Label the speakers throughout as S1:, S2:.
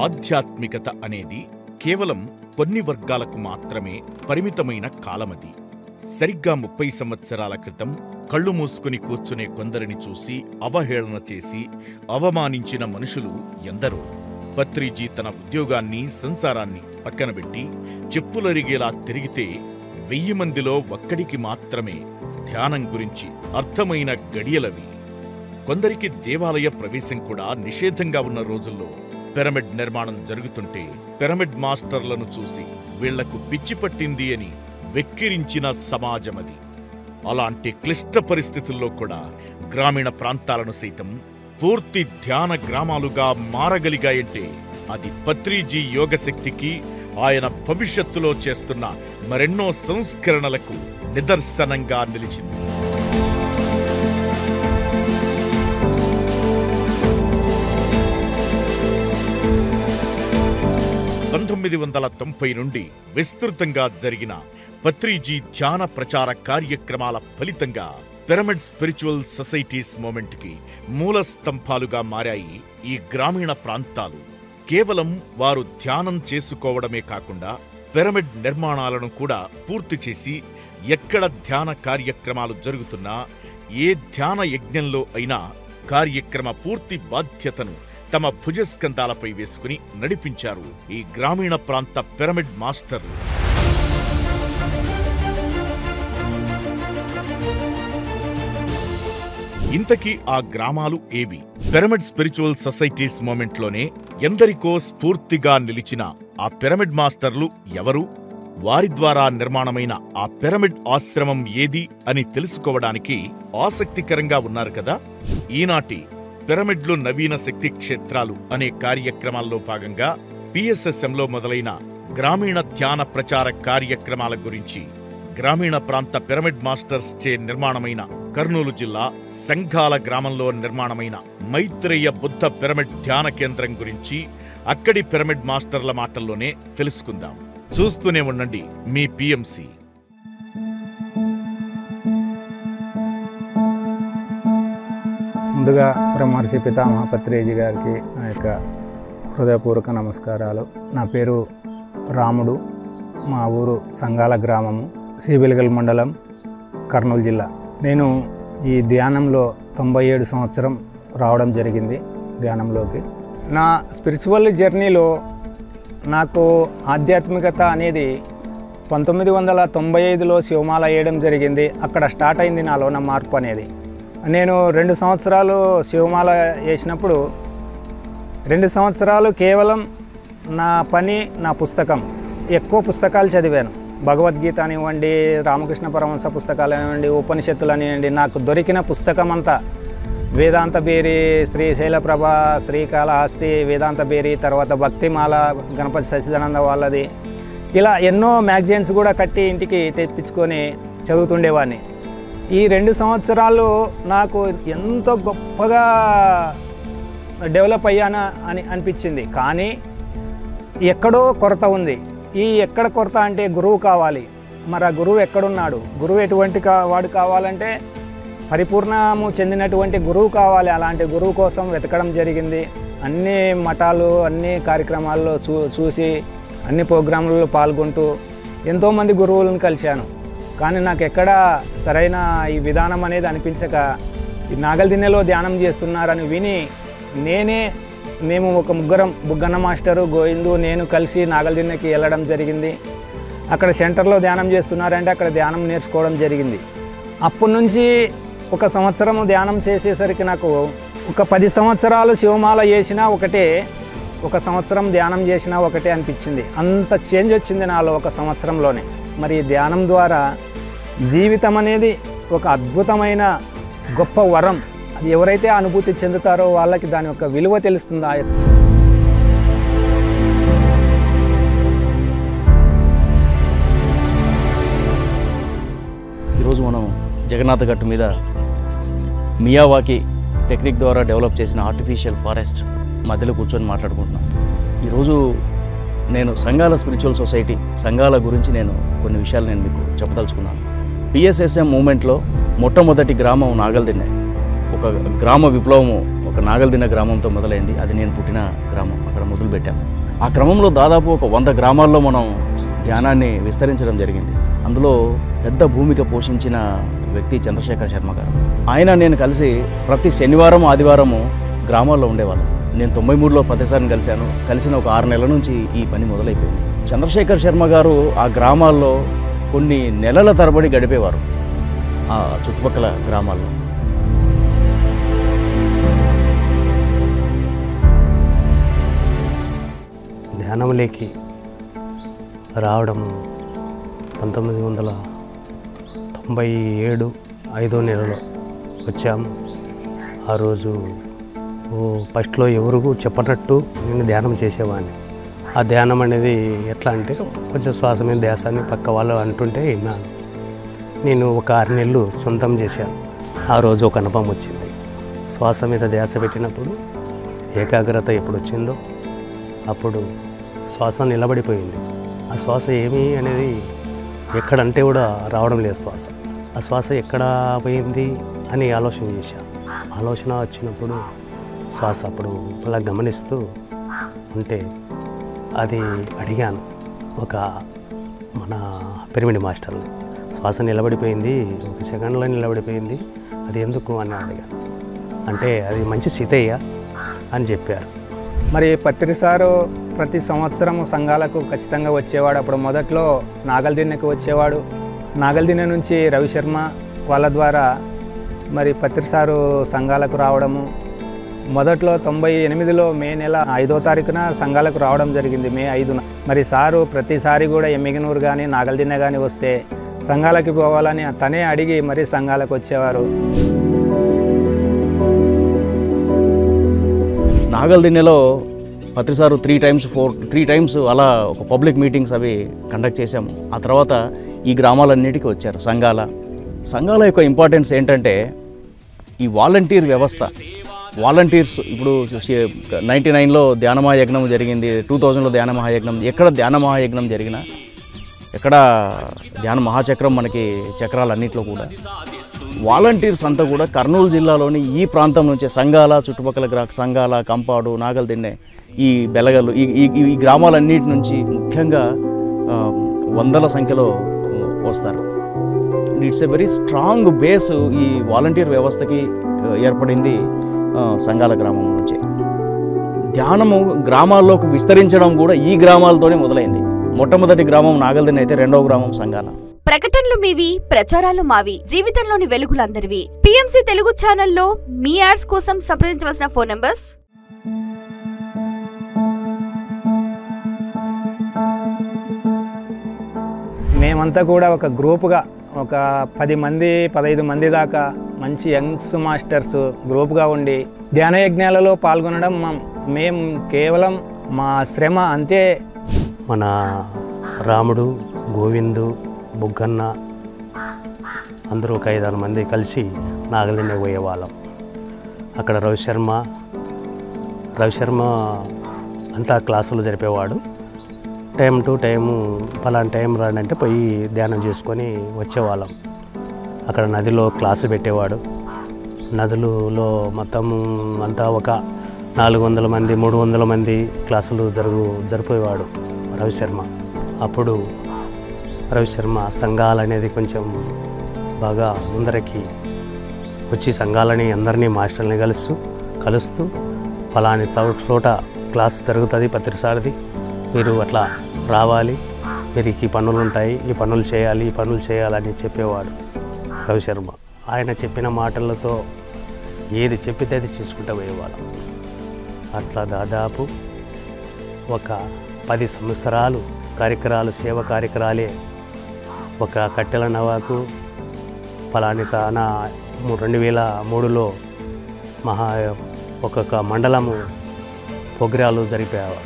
S1: ఆధ్యాత్మికత అనేది కేవలం కొన్ని వర్గాలకు మాత్రమే పరిమితమైన కాలమది. సరిగ్గా 30 సంవత్సరాల క్రితం కళ్ళు మూసుకుని కూర్చునే కొందరిని చూసి అవహేళన చేసి అవమానించిన మనుషులు ఎందరో. పత్రిజీ తన ఉద్యోగాన్ని, సంసారాన్ని పక్కనబెట్టి చెప్పులరిగేలా తిరిగితే 1000 మందిలో ఒక్కడికి మాత్రమే ధ్యానం గురించి అర్థమైన గడియలవి. కొందరికి దేవాలయ ప్రవేశం కూడా నిషేధంగా ఉన్న రోజుల్లో పిరమిడ్ నిర్మాణం జరుగుతుంటే పిరమిడ్ మాస్టర్లను చూసి వీళ్లకు పిచ్చి పట్టింది అని వెక్కిరించిన సమాజమది. అలాంటి క్లిష్ట పరిస్థితుల్లో కూడా గ్రామీణ ప్రాంతాలను సైతం పూర్తి ధ్యాన గ్రామాలుగా మారగలిగాయంటే అది పత్రిజీ యోగశక్తికి, ఆయన భవిష్యత్తులో చేస్తున్న మరెన్నో సంస్కరణలకు నిదర్శనంగా నిలిచింది. 1990 నుండి విస్తృతంగా జరిగిన పత్రిజీ ధ్యాన ప్రచార కార్యక్రమాల ఫలితంగా పిరమిడ్ స్పిరిచువల్ సొసైటీస్ మూవ్మెంట్కి మూల స్తంభాలుగా మారాయి ఈ గ్రామీణ ప్రాంతాలు. కేవలం వారు ధ్యానం చేసుకోవడమే కాకుండా పిరమిడ్ నిర్మాణాలను కూడా పూర్తి చేసి ఎక్కడ ధ్యాన కార్యక్రమాలు జరుగుతున్నా, ఏ ధ్యాన యజ్ఞంలో అయినా కార్యక్రమ పూర్తి బాధ్యతను తమ భుజస్కంధాలపై వేసుకుని నడిపించారు ఈ గ్రామీణ ప్రాంత పిరమిడ్ మాస్టర్లు. ఇంతకీ ఆ గ్రామాలు ఏవి? పిరమిడ్ స్పిరిచువల్ సొసైటీస్ మూవ్మెంట్లోనే ఎందరికో స్ఫూర్తిగా నిలిచిన ఆ పిరమిడ్ మాస్టర్లు ఎవరు? వారి ద్వారా నిర్మాణమైన ఆ పిరమిడ్ ఆశ్రమం ఏది అని తెలుసుకోవడానికి ఆసక్తికరంగా ఉన్నారు కదా. ఈనాటి పిరమిడ్లు నవీన శక్తి క్షేత్రాలు అనే కార్యక్రమాల్లో భాగంగా పిఎస్ఎస్ఎంలో మొదలైన గ్రామీణ ధ్యాన ప్రచార కార్యక్రమాల గురించి, గ్రామీణ ప్రాంత పిరమిడ్ మాస్టర్స్ చే నిర్మాణమైన కర్నూలు జిల్లా సంఘాల గ్రామంలో నిర్మాణమైన మైత్రేయ బుద్ధ పిరమిడ్ ధ్యాన కేంద్రం గురించి అక్కడి పిరమిడ్ మాస్టర్ల మాటల్లోనే తెలుసుకుందాం. చూస్తూనే ఉండండి మీ పిఎంసి.
S2: ముందుగా బ్రహ్మర్షి పితామహ పత్రిజీ గారికి నా యొక్క హృదయపూర్వక నమస్కారాలు. నా పేరు రాముడు. మా ఊరు సంఘాల గ్రామము, శ్రీబెలిగల్ మండలం, కర్నూలు జిల్లా. నేను ఈ ధ్యానంలో 97 సంవత్సరం రావడం జరిగింది ధ్యానంలోకి. నా స్పిరిచువల్ జర్నీలో నాకు ఆధ్యాత్మికత అనేది 1995లో శివమాల వేయడం జరిగింది. అక్కడ స్టార్ట్ అయింది నాలో నా మార్పు అనేది. నేను 2 సంవత్సరాలు శివమాల వేసినప్పుడు 2 సంవత్సరాలు కేవలం నా పని, నా పుస్తకం, ఎక్కువ పుస్తకాలు చదివాను. భగవద్గీత అనివ్వండి, రామకృష్ణ పరమహంస పుస్తకాలు అనివ్వండి, ఉపనిషత్తులు అనివ్వండి, నాకు దొరికిన పుస్తకం అంతా వేదాంత బేరి, శ్రీశైలప్రభ, శ్రీకాళహస్తి వేదాంత బేరి, తర్వాత భక్తిమాల గణపతి సచ్చిదానంద వాళ్ళది, ఇలా ఎన్నో మ్యాగజైన్స్ కూడా కట్టి ఇంటికి తెప్పించుకొని చదువుతుండేవాడిని. ఈ 2 సంవత్సరాలు నాకు ఎంతో గొప్పగా డెవలప్ అయ్యానా అని అనిపించింది. కానీ ఎక్కడో కొరత ఉంది. ఈ ఎక్కడ కొరత అంటే గురువు కావాలి. మరి ఆ గురువు ఎక్కడున్నాడు? గురువు ఎటువంటి వాడు కావాలంటే పరిపూర్ణము చెందినటువంటి గురువు కావాలి. అలాంటి గురువు కోసం వెతకడం జరిగింది. అన్ని మఠాలు, అన్ని కార్యక్రమాల్లో చూసి అన్ని ప్రోగ్రాంలలో పాల్గొంటూ ఎంతోమంది గురువులను కలిశాను. కానీ నాకు ఎక్కడ సరైన ఈ విధానం అనేది అనిపించక, ఈ నాగల్దిన్నెలో ధ్యానం చేస్తున్నారని విని మేము ఒక ముగ్గురం, బుగ్గన్న మాస్టరు, గోవిందు, నేను కలిసి నాగల్దిన్నెకి వెళ్ళడం జరిగింది. అక్కడ సెంటర్లో ధ్యానం చేస్తున్నారంటే అక్కడ ధ్యానం నేర్చుకోవడం జరిగింది. అప్పటి నుంచి 1 సంవత్సరం ధ్యానం చేసేసరికి నాకు ఒక 10 సంవత్సరాలు శివమాల చేసినా ఒకటే, 1 సంవత్సరం ధ్యానం చేసినా ఒకటే అనిపించింది. అంత చేంజ్ వచ్చింది నాలో 1 సంవత్సరంలోనే. మరి ధ్యానం ద్వారా జీవితం అనేది ఒక అద్భుతమైన గొప్ప వరం. అది ఎవరైతే అనుభూతి చెందుతారో వాళ్ళకి దాని యొక్క విలువ తెలుస్తుంది.
S3: ఈరోజు మనం జగన్నాథ గట్టు మీద మియావాకి టెక్నిక్ ద్వారా డెవలప్ చేసిన ఆర్టిఫిషియల్ ఫారెస్ట్ మధ్యలో కూర్చొని మాట్లాడుకుంటున్నాం. ఈరోజు నేను సంఘాల స్పిరిచువల్ సొసైటీ సంఘాల గురించి నేను కొన్ని విషయాలు నేను మీకు చెప్పదలుచుకున్నాను. పిఎస్ఎస్ఎం మూమెంట్లో మొట్టమొదటి గ్రామం నాగల్దిన్నె. ఒక గ్రామ విప్లవము ఒక నాగల్దిన్నె గ్రామంతో మొదలైంది. అది నేను పుట్టిన గ్రామం. అక్కడ మొదలుపెట్టాము. ఆ క్రమంలో దాదాపు ఒక 100 గ్రామాల్లో మనం ధ్యానాన్ని విస్తరించడం జరిగింది. అందులో పెద్ద భూమిక పోషించిన వ్యక్తి చంద్రశేఖర్ శర్మ గారు. ఆయన నేను కలిసి ప్రతి శనివారం ఆదివారము గ్రామాల్లో ఉండేవాళ్ళం. నేను 93లో ప్రతిసారిని కలిసిన ఒక 6 నెలల నుంచి ఈ పని మొదలైపోయింది. చంద్రశేఖర్ శర్మ గారు ఆ గ్రామాల్లో కొన్ని నెలల తరబడి గడిపేవారు ఆ చుట్టుపక్కల గ్రామాల్లో.
S4: ధ్యానంలోకి రావడం 1997 5వ నెలలో వచ్చాము. ఆ రోజు ఫస్ట్లో ఎవరు చెప్పనట్టు నేను ధ్యానం చేసేవాడిని. ఆ ధ్యానం అనేది ఎట్లా అంటే కొంచెం శ్వాస మీద ధ్యాసాన్ని పక్క వాళ్ళు అంటుంటే విన్నాను. నేను ఒక 6 నెలలు సొంతం చేశాను. ఆ రోజు ఒక అనుభవం వచ్చింది. శ్వాస మీద ధ్యాస పెట్టినప్పుడు ఏకాగ్రత ఎప్పుడు వచ్చిందో అప్పుడు శ్వాస నిలబడిపోయింది. ఆ శ్వాస ఏమి అనేది ఎక్కడంటే కూడా రావడం లేదు శ్వాస. ఆ శ్వాస ఎక్కడ పోయింది అని ఆలోచన చేశాను. ఆలోచన వచ్చినప్పుడు శ్వాస అప్పుడు అలా గమనిస్తూ ఉంటే అది అడిగాను ఒక మన పిరమిడ్ మాస్టర్ని. శ్వాస నిలబడిపోయింది, 1 సెకండ్లో నిలబడిపోయింది, అది ఎందుకు అని అడిగాను. అంటే అది మంచి స్థితయ్యా అని చెప్పారు.
S2: మరి పత్రి సారు ప్రతి సంవత్సరము సంఘాలకు ఖచ్చితంగా వచ్చేవాడు. అప్పుడు మొదట్లో నాగల్దిన్నెకు వచ్చేవాడు. నాగల్దిన్నె నుంచి రవిశర్మ వాళ్ళ ద్వారా మరి పత్రి సారు సంఘాలకు రావడము. మొదట్లో 98లో మే నెల 5వ తారీఖున సంఘాలకు రావడం జరిగింది, మే 5న. మరి సారు ప్రతిసారి కూడా ఎమ్మిగనూరు కానీ నాగల్దిన్నె కానీ వస్తే సంఘాలకి పోవాలని తనే అడిగి మరీ సంఘాలకు వచ్చేవారు.
S3: నాగల్దిన్నెలో పత్రిసారు 3 టైమ్స్ అలా ఒక పబ్లిక్ మీటింగ్స్ అవి కండక్ట్ చేశాము. ఆ తర్వాత ఈ గ్రామాలన్నిటికీ వచ్చారు సంఘాల యొక్క ఇంపార్టెన్స్ ఏంటంటే ఈ వాలంటీర్ వ్యవస్థ. వాలంటీర్స్ ఇప్పుడు 99లో ధ్యాన మహాయజ్ఞం జరిగింది, 2000లో ధ్యాన మహాయజ్ఞం. ఎక్కడ ధ్యాన మహాయజ్ఞం జరిగినా, ఎక్కడ ధ్యాన మహాచక్రం మనకి చక్రాలన్నింటిలో కూడా వాలంటీర్స్ అంతా కూడా కర్నూలు జిల్లాలోని ఈ ప్రాంతం నుంచే సంఘాల చుట్టుపక్కల సంఘాల, కంపాడు, నాగల్దిన్నె, ఈ బెలగలు ఈ గ్రామాలన్నిటి నుంచి ముఖ్యంగా వందల సంఖ్యలో వస్తారు. It's a very strong base ఈ వాలంటీర్ వ్యవస్థకి ఏర్పడింది సంఘాల గ్రామం నుంచే. ధ్యానము గ్రామాల్లోకి విస్తరించడం కూడా ఈ గ్రామాలతోనే మొదలైంది. మొట్టమొదటి గ్రామం నాగల్దిన్నె అయితే రెండవ గ్రామం సంఘాల.
S5: ప్రకటనలు మీవి, ప్రచారాలు మావి, జీవితంలోని వెలుగులందరివి. PMC తెలుగు ఛానల్లో మీ యాడ్స్ కోసం సంప్రదించవలసిన ఫోన్ నంబర్స్.
S2: మేమంతా కూడా ఒక గ్రూపుగా ఒక 10 మంది 15 మంది దాకా మంచి యంగ్స్ మాస్టర్స్ గ్రూప్గా ఉండి ధ్యాన యజ్ఞాలలో పాల్గొనడం మేము కేవలం మా శ్రమ అంతే.
S4: మన రాముడు, గోవిందు, బుగ్గన్న అందరూ ఒక 5-6 మంది కలిసి నాగల్దిన్నె పోయేవాళ్ళం. అక్కడ రవిశర్మ అంతా క్లాసులు జరిపేవాడు. టైం టు టైము పలానా టైం రాడంటే పోయి ధ్యానం చేసుకొని వచ్చేవాళ్ళం. అక్కడ నదిలో క్లాసులు పెట్టేవాడు. నదులలో మొత్తం అంతా ఒక 400 మంది 300 మంది క్లాసులు జరిపేవాడు రవిశర్మ. అప్పుడు రవిశర్మ సంఘాలనేది కొంచెం బాగా ముందరకి వచ్చి సంఘాలని అందరినీ మాస్టర్ని కలుస్తూ ఫలాని చోట క్లాస్ జరుగుతుంది పత్రిసారిది, మీరు అట్లా రావాలి, మీరు ఈ పనులు ఉంటాయి, ఈ పనులు చేయాలని చెప్పేవాడు రవిశర్మ. ఆయన చెప్పిన మాటలతో ఏది చెప్పితే అది చేసుకుంటూ పోయేవాళ్ళం. అట్లా దాదాపు ఒక 10 సంవత్సరాలు సేవ కార్యక్రమాలే ఒక కట్టెల నవాకు ఫలాని తాన 2003లో ఒక్కొక్క మండలము ప్రోగ్రాలు జరిపారు.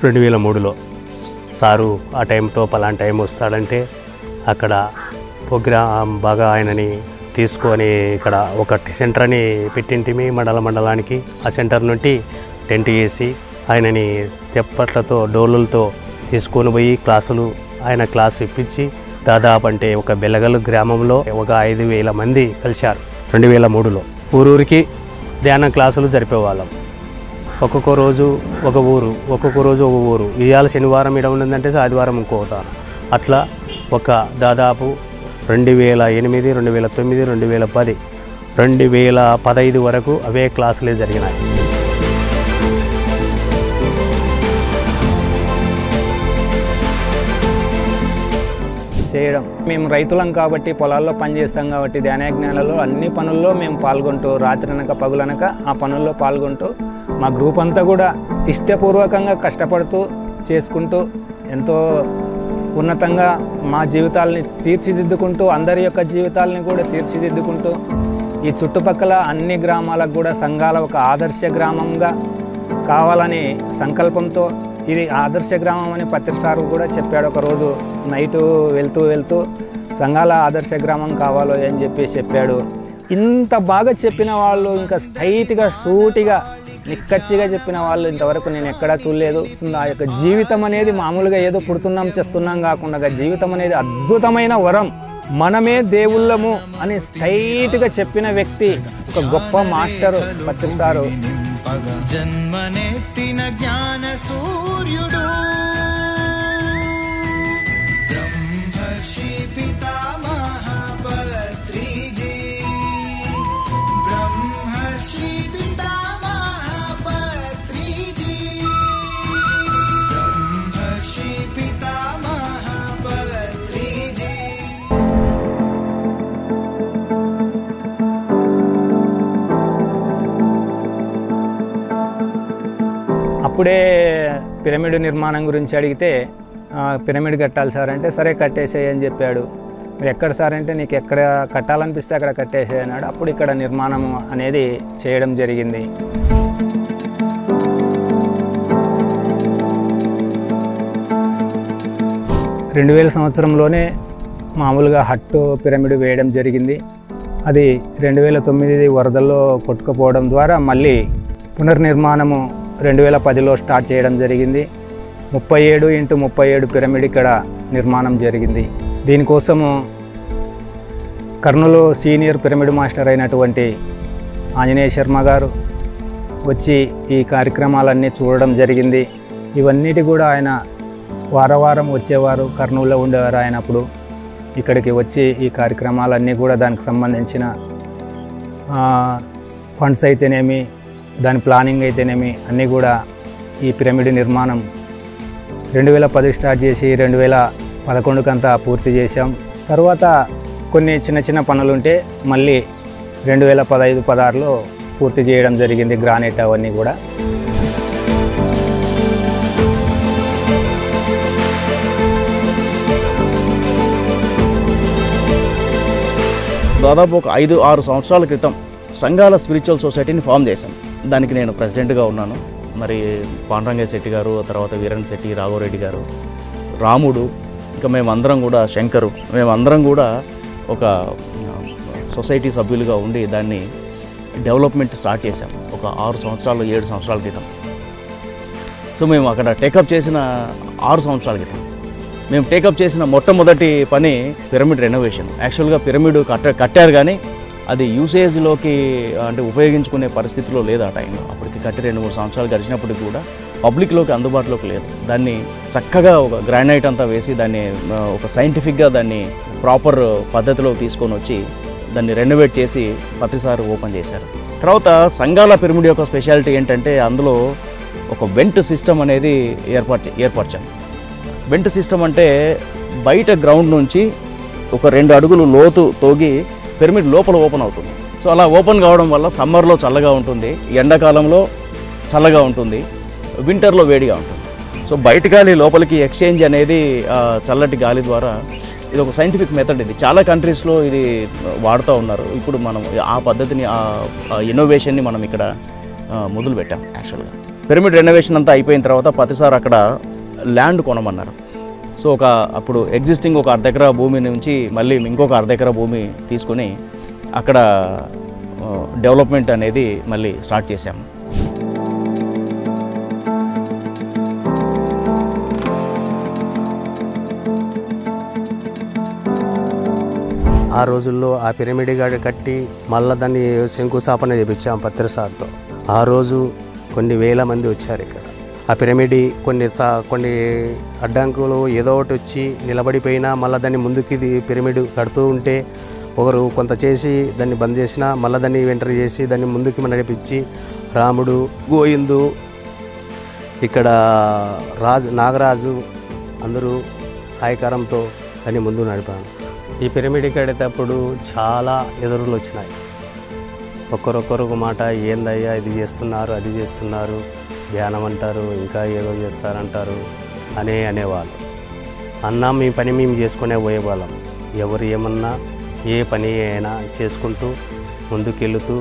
S4: 2003లో సారు ఆ టైంతో పలానా టైం వస్తాడంటే అక్కడ ప్రోగ్రాం బాగా ఆయనని తీసుకొని ఇక్కడ ఒక సెంటర్ అని పెట్టింటిమి మండలానికి. ఆ సెంటర్ నుండి టెంట్ వేసి ఆయనని తెప్పట్లతో డోలులతో తీసుకొని పోయి ఆయన క్లాసు ఇప్పించి దాదాపు అంటే ఒక బెలగలు గ్రామంలో ఒక 5,000 మంది కలిశారు 2003లో. ఊరూరికి ధ్యానం క్లాసులు జరిపేవాళ్ళం. ఒక్కొక్క రోజు ఒక ఊరు, ఒక్కొక్క రోజు ఒక ఊరు. ఇవాళ శనివారం ఇడ ఉన్నదంటే ఆదివారం ఇంకోతాను. అట్లా ఒక దాదాపు 2008, 2009, 2010, 2015 వరకు అవే క్లాసులే జరిగినాయి.
S2: చేయడం మేము రైతులం కాబట్టి పొలాల్లో పనిచేస్తాం కాబట్టి ధ్యానయజ్ఞానాలలో అన్ని పనుల్లో మేము పాల్గొంటూ రాత్రనక పగులనక ఆ పనుల్లో పాల్గొంటూ మా గ్రూప్ అంతా కూడా ఇష్టపూర్వకంగా కష్టపడుతూ చేసుకుంటూ ఎంతో ఉన్నతంగా మా జీవితాలని తీర్చిదిద్దుకుంటూ అందరి యొక్క జీవితాలని కూడా తీర్చిదిద్దుకుంటూ ఈ చుట్టుపక్కల అన్ని గ్రామాలకు కూడా సంఘాల ఒక ఆదర్శ గ్రామంగా కావాలని సంకల్పంతో ఇది ఆదర్శ గ్రామం అని పత్రి సార్ కూడా చెప్పాడు. ఒకరోజు నైటు వెళ్తూ సంఘాల ఆదర్శ గ్రామం కావాలో అని చెప్పాడు. ఇంత బాగా చెప్పిన వాళ్ళు ఇంకా స్ట్రైట్గా సూటిగా నిక్కచ్చిగా చెప్పిన వాళ్ళు ఇంతవరకు నేను ఎక్కడా చూడలేదు. ఆ యొక్క జీవితం అనేది మామూలుగా ఏదో పుడుతున్నాం చేస్తున్నాం కాకుండా జీవితం అనేది అద్భుతమైన వరం, మనమే దేవుళ్ళము అని స్ట్రైట్గా చెప్పిన వ్యక్తి ఒక గొప్ప మాస్టరు పత్రి సారు.
S6: జన్మనెత్తిన జ్ఞాన సూర్యుడు బ్రహ్మర్షి పితామహ పత్రిజీ, బ్రహ్మర్షి పితామహ పత్రిజీ, బ్రహ్మర్షి పితామహ పత్రిజీ.
S2: అప్పుడే పిరమిడ్ నిర్మాణం గురించి అడిగితే పిరమిడ్ కట్టాలి సార్ అంటే సరే కట్టేసేయి అని చెప్పాడు. మీరు ఎక్కడ సార్ అంటే నీకు ఎక్కడ కట్టాలనిపిస్తే అక్కడ కట్టేసేయి అన్నాడు. అప్పుడు ఇక్కడ నిర్మాణం అనేది చేయడం జరిగింది. సంవత్సరంలోనే మామూలుగా హట్టు పిరమిడ్ వేయడం జరిగింది. అది 2009 వరదల్లో కొట్టుకుపోవడం ద్వారా మళ్ళీ పునర్నిర్మాణము 2010లో స్టార్ట్ చేయడం జరిగింది. 37x37 పిరమిడ్ ఇక్కడ నిర్మాణం జరిగింది. దీనికోసము కర్నూలు సీనియర్ పిరమిడ్ మాస్టర్ అయినటువంటి ఆంజనేయ శర్మ గారు వచ్చి ఈ కార్యక్రమాలన్నీ చూడడం జరిగింది. ఇవన్నిటి కూడా ఆయన వారం వచ్చేవారు, కర్నూలులో ఉండేవారు. ఆయన అప్పుడు ఇక్కడికి వచ్చి ఈ కార్యక్రమాలన్నీ కూడా దానికి సంబంధించిన ఫండ్స్ అయితేనేమి, దాని ప్లానింగ్ అయితేనేమి అన్నీ కూడా ఈ పిరమిడ్ నిర్మాణం 2010 స్టార్ట్ చేసి 2011 అంతా పూర్తి చేశాం. తర్వాత కొన్ని చిన్న పనులుంటే మళ్ళీ 2015-16లో పూర్తి చేయడం జరిగింది. గ్రానైట్ అవన్నీ కూడా.
S3: దాదాపు ఒక 5-6 సంవత్సరాల క్రితం సంఘాల స్పిరిచువల్ సొసైటీని ఫామ్ చేశాం. దానికి నేను ప్రెసిడెంట్గా ఉన్నాను. మరి పాండురంగయ్య శెట్టి గారు, తర్వాత వీరన్ శెట్టి, రాఘవరెడ్డి గారు, రాముడు, ఇంకా మేమందరం కూడా శంకరు, మేమందరం కూడా ఒక సొసైటీ సభ్యులుగా ఉండి దాన్ని డెవలప్మెంట్ స్టార్ట్ చేశాం ఒక 6 సంవత్సరాలు 7 సంవత్సరాల క్రితం. సో మేము అక్కడ టేకప్ చేసిన 6 సంవత్సరాల క్రితం మేము టేకప్ చేసిన మొట్టమొదటి పని పిరమిడ్ రెనోవేషన్. యాక్చువల్గా పిరమిడ్ కట్టారు కానీ అది యూసేజ్లోకి అంటే ఉపయోగించుకునే పరిస్థితిలో లేదు ఆ టైంలో. అప్పటికి కట్టి 2-3 సంవత్సరాలు గడిచినప్పటికీ కూడా పబ్లిక్లోకి అందుబాటులోకి లేదు. దాన్ని చక్కగా ఒక గ్రానైట్ అంతా వేసి దాన్ని ఒక సైంటిఫిక్గా దాన్ని ప్రాపర్ పద్ధతిలో తీసుకొని వచ్చి దాన్ని రెనోవేట్ చేసి ప్రతిసారి ఓపెన్ చేశారు. తర్వాత సంఘాల పిరమిడ్ యొక్క స్పెషాలిటీ ఏంటంటే అందులో ఒక వెంట్ సిస్టమ్ అనేది ఏర్పరచాం. వెంట్ సిస్టమ్ అంటే బయట గ్రౌండ్ నుంచి ఒక 2 అడుగులు లోతు తోగి పిరమిడ్ లోపల ఓపెన్ అవుతుంది. సో అలా ఓపెన్ కావడం వల్ల సమ్మర్లో చల్లగా ఉంటుంది, ఎండాకాలంలో చల్లగా ఉంటుంది, వింటర్లో వేడిగా ఉంటుంది. సో బయట గాలి లోపలికి ఎక్స్చేంజ్ అనేది చల్లటి గాలి ద్వారా ఇది ఒక సైంటిఫిక్ మెథడ్. ఇది చాలా కంట్రీస్లో ఇది వాడుతూ ఉన్నారు. ఇప్పుడు మనం ఆ పద్ధతిని ఆ ఇన్నోవేషన్ని మనం ఇక్కడ మొదలు పెట్టాం. యాక్చువల్గా పిరమిడ్ రెనోవేషన్ అంతా అయిపోయిన తర్వాత ప్రతిసారి అక్కడ ల్యాండ్ కొనమన్నారు. సో అప్పుడు ఎగ్జిస్టింగ్ ఒక 1/2 ఎకరా భూమి నుంచి మళ్ళీ ఇంకొక 1/2 ఎకరా భూమి తీసుకొని అక్కడ డెవలప్మెంట్ అనేది మళ్ళీ స్టార్ట్ చేశాము.
S4: ఆ రోజుల్లో ఆ పిరమిడ్ గాడి కట్టి మళ్ళీ దాన్ని శంకుస్థాపన చేయించాం పత్రి సార్తో. ఆ రోజు కొన్ని వేల మంది వచ్చారు ఇక్కడ. ఆ పిరమిడ్ కొన్ని అడ్డంకులు ఏదో ఒకటి వచ్చి నిలబడిపోయినా మళ్ళీ దాన్ని ముందుకి పిరమిడ్ కడుతూ ఉంటే ఒకరు కొంత చేసి దాన్ని బంద్ చేసినా మళ్ళీ దాన్ని వెంటనే చేసి దాన్ని ముందుకి నడిపించి రాముడు, గోవిందు, ఇక్కడ నాగరాజు అందరూ సహాయకారంతో దాన్ని ముందు నడిపాను. ఈ పిరమిడ్ కడేటప్పుడు చాలా ఎదురులు వచ్చినాయి. ఒక్కరొక్కరొక మాట, ఏందయ్యా ఇది చేస్తున్నారు, అది చేస్తున్నారు, ధ్యానం అంటారు, ఇంకా ఏదో చేస్తారంటారు అనేవాళ్ళు. అన్నా మీ పని మేము చేసుకునే పోయేవాళ్ళం. ఎవరు ఏమన్నా ఏ పని అయినా చేసుకుంటూ ముందుకెళ్తూ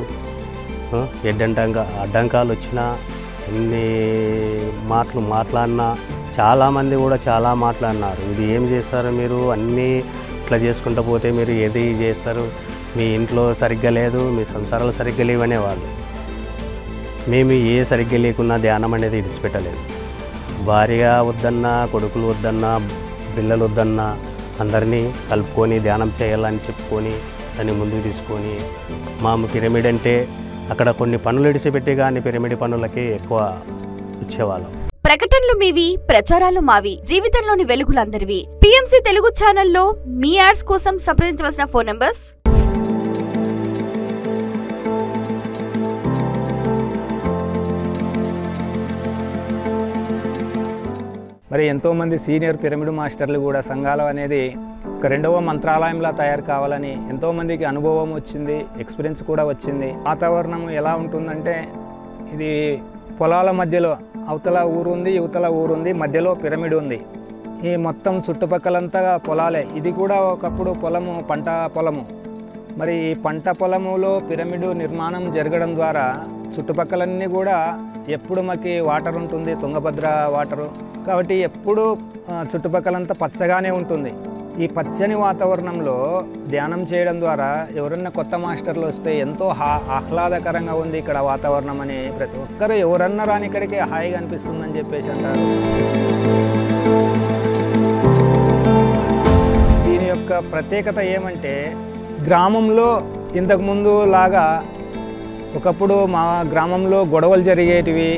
S4: అడ్డంకాలు వచ్చినా ఎన్ని మాట్లాడినా చాలామంది కూడా చాలా మాట్లాడినారు. ఇది ఏం చేస్తారు మీరు, అన్నీ ఇట్లా చేసుకుంటూ పోతే మీరు ఏది చేస్తారు, మీ ఇంట్లో సరిగ్గా లేదు, మీ సంసారాలు సరిగ్గా లేవనేవాళ్ళు. మేము ఏ సరిగ్గా లేకున్నా ధ్యానం అనేది విడిచిపెట్టలేదు. భార్య వద్దన్నా, కొడుకులు వద్దన్నా, పిల్లలు వద్దన్నా అందరినీ కలుపుకొని ధ్యానం చేయాలని చెప్పుకొని దాన్ని ముందుకు తీసుకొని మాము పిరమిడ్ అంటే అక్కడ కొన్ని పనులు విడిచిపెట్టి కానీ పిరమిడ్ పనులకి ఎక్కువ ఇచ్చేవాళ్ళం.
S5: ప్రకటనలు మీవి, ప్రచారాలు మావి. జీవితంలోని వెలుగులందరివి. PMC తెలుగు ఛానల్లో మీ యాడ్స్ కోసం సంప్రదించవలసిన ఫోన్ నంబర్స్.
S2: మరి ఎంతోమంది సీనియర్ పిరమిడ్ మాస్టర్లు కూడా సంఘాలు అనేది ఒక 2వ మంత్రాలయంలా తయారు కావాలని ఎంతోమందికి అనుభవం వచ్చింది, ఎక్స్పీరియన్స్ కూడా వచ్చింది. వాతావరణం ఎలా ఉంటుందంటే ఇది పొలాల మధ్యలో అవతల ఊరు ఉంది, యువతల ఊరు ఉంది, మధ్యలో పిరమిడ్ ఉంది. ఈ మొత్తం చుట్టుపక్కలంతా పొలాలే. ఇది కూడా ఒకప్పుడు పొలము, పంట పొలము. మరి ఈ పంట పొలములో పిరమిడ్ నిర్మాణం జరగడం ద్వారా చుట్టుపక్కలన్నీ కూడా ఎప్పుడు మాకు వాటర్ ఉంటుంది, తుంగభద్ర వాటరు, కాబట్టి ఎప్పుడు చుట్టుపక్కలంతా పచ్చగానే ఉంటుంది. ఈ పచ్చని వాతావరణంలో ధ్యానం చేయడం ద్వారా ఎవరన్నా కొత్త మాస్టర్లు వస్తే ఎంతో ఆహ్లాదకరంగా ఉంది ఇక్కడ వాతావరణం అని ప్రతి ఒక్కరు ఎవరన్నా రాని ఇక్కడికి హాయిగా అనిపిస్తుందని చెప్పేసి అంటారు. దీని యొక్క ప్రత్యేకత ఏమంటే గ్రామంలో ఇంతకుముందు లాగా ఒకప్పుడు మా గ్రామంలో గొడవలు జరిగేటివి,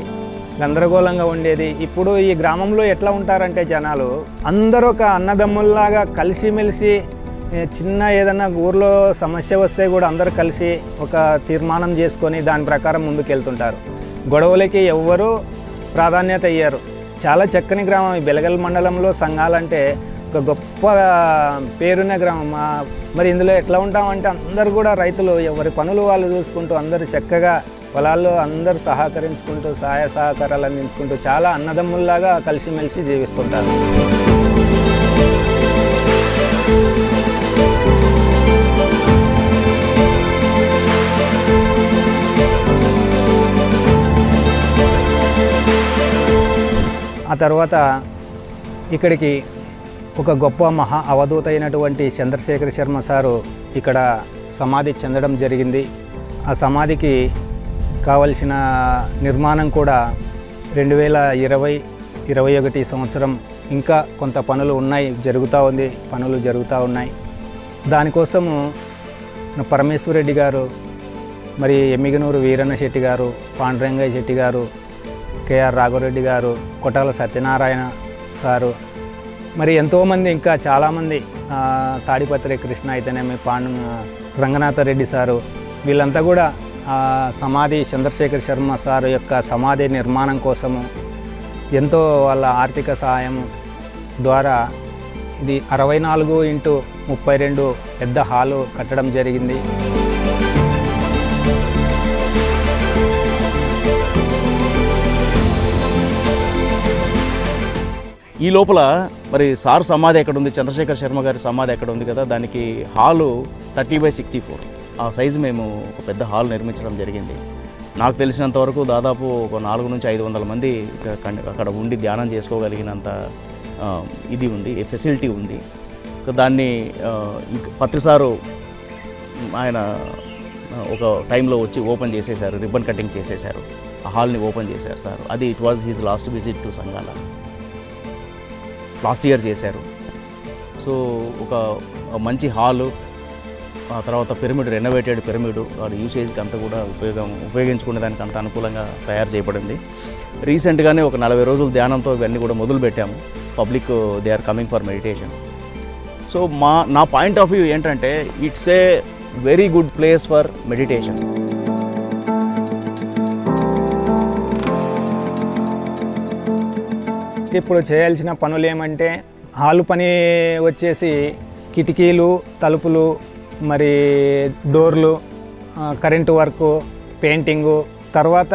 S2: గందరగోళంగా ఉండేది. ఇప్పుడు ఈ గ్రామంలో ఎట్లా ఉంటారంటే జనాలు అందరూ ఒక అన్నదమ్ముల్లాగా కలిసిమెలిసి చిన్న ఏదన్నా ఊర్లో సమస్య వస్తే కూడా అందరూ కలిసి ఒక తీర్మానం చేసుకొని దాని ప్రకారం ముందుకెళ్తుంటారు. గొడవలకి ఎవ్వరూ ప్రాధాన్యత ఇయ్యరు. చాలా చక్కని గ్రామం. ఈ బెలగల్ మండలంలో సంఘాలంటే ఒక గొప్ప పేరున్న గ్రామం. మరి ఇందులో ఎట్లా ఉంటామంటే అందరూ కూడా రైతులు, ఎవరి పనులు వాళ్ళు చూసుకుంటూ అందరూ చక్కగా పొలాల్లో అందరూ సహకరించుకుంటూ సహాయ సహకారాలు అందించుకుంటూ చాలా అన్నదమ్ముల్లాగా కలిసిమెలిసి జీవిస్తుంటారు. ఆ తర్వాత ఇక్కడికి ఒక గొప్ప మహా అవధూత అయినటువంటి చంద్రశేఖర్ శర్మ సారు ఇక్కడ సమాధి చెందడం జరిగింది. ఆ సమాధికి కావలసిన నిర్మాణం కూడా 2020-21 సంవత్సరం ఇంకా కొంత పనులు ఉన్నాయి, పనులు జరుగుతూ ఉన్నాయి. దానికోసము పరమేశ్వర్ రెడ్డి గారు, మరి ఎమ్మిగనూరు వీరన్న శెట్టి గారు, పాండురంగయ్య శెట్టి గారు, కేఆర్ రాఘవరెడ్డి గారు, కొటాల సత్యనారాయణ సారు, మరి ఎంతోమంది ఇంకా చాలామంది, తాడిపత్రి కృష్ణ అయితేనేమి, రంగనాథ రెడ్డి సారు, వీళ్ళంతా కూడా సమాధి చంద్రశేఖర్ శర్మ సార్ యొక్క సమాధి నిర్మాణం కోసము ఎంతో వాళ్ళ ఆర్థిక సహాయం ద్వారా ఇది 64x32 పెద్ద హాలు కట్టడం జరిగింది.
S3: ఈ లోపల మరి సార్ సమాధి ఎక్కడ ఉంది, చంద్రశేఖర్ శర్మ గారి సమాధి ఎక్కడ ఉంది కదా, దానికి హాలు 30/64 ఆ సైజు మేము ఒక పెద్ద హాల్ నిర్మించడం జరిగింది. నాకు తెలిసినంత వరకు దాదాపు ఒక 400 నుంచి 500 మంది అక్కడ ఉండి ధ్యానం చేసుకోగలిగినంత ఇది ఉంది, ఫెసిలిటీ ఉంది. దాన్ని పత్రిసారు ఆయన ఒక టైంలో వచ్చి ఓపెన్ చేసేశారు, రిబ్బన్ కటింగ్ చేసేశారు, ఆ హాల్ని ఓపెన్ చేశారు సార్. అది it was his last visit to సంగాల. లాస్ట్ ఇయర్ చేశారు. సో ఒక మంచి హాలు, ఆ తర్వాత పిరమిడ్, రెనోవేటెడ్ పిరమిడ్, వాడి యూసేజ్కి అంతా కూడా ఉపయోగించుకునే దానికి అంత అనుకూలంగా తయారు చేయబడింది. రీసెంట్గానే ఒక 40 రోజుల ధ్యానంతో ఇవన్నీ కూడా మొదలు పెట్టాము. Public they are coming for meditation. So నా పాయింట్ ఆఫ్ వ్యూ ఏంటంటే it's a very good place for meditation.
S2: ఇప్పుడు చేయాల్సిన పనులు ఏమంటే హాలు పని వచ్చేసి కిటికీలు, తలుపులు, మరి డోర్లు, కరెంటు వర్కు, పెయింటింగు, తర్వాత